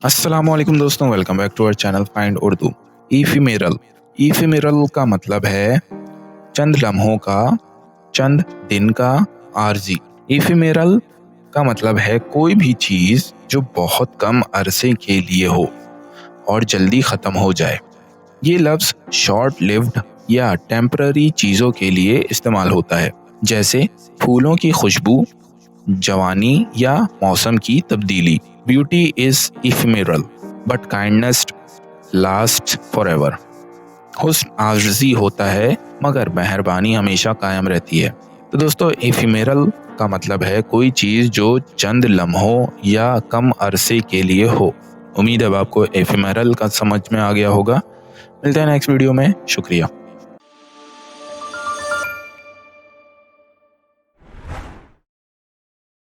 अस्सलाम वालेकुम दोस्तों, welcome back to our channel find Urdu. Ephemeral ephemeral का मतलब है चंद लम्हों का, चंद दिन का, आरजी। इफिमेरल का मतलब है कोई भी चीज जो बहुत कम अरसे के लिए हो और जल्दी खत्म हो जाए। ये लफ्ज शॉर्ट लिव्ड या टेम्पररी चीजों के लिए इस्तेमाल होता है, जैसे फूलों की खुशबू, जवानी या मौसम की तब्दीली। Beauty is ephemeral but kindness last forever. हुस्न आर्जी होता है मगर मेहरबानी हमेशा कायम रहती है। तो दोस्तों, इफिमेरल का मतलब है कोई चीज जो चंद लम्हों या कम अरसे के लिए हो। उम्मीद है आपको इफिमेरल का समझ में आ गया होगा। मिलते हैं नेक्स्ट वीडियो में। शुक्रिया।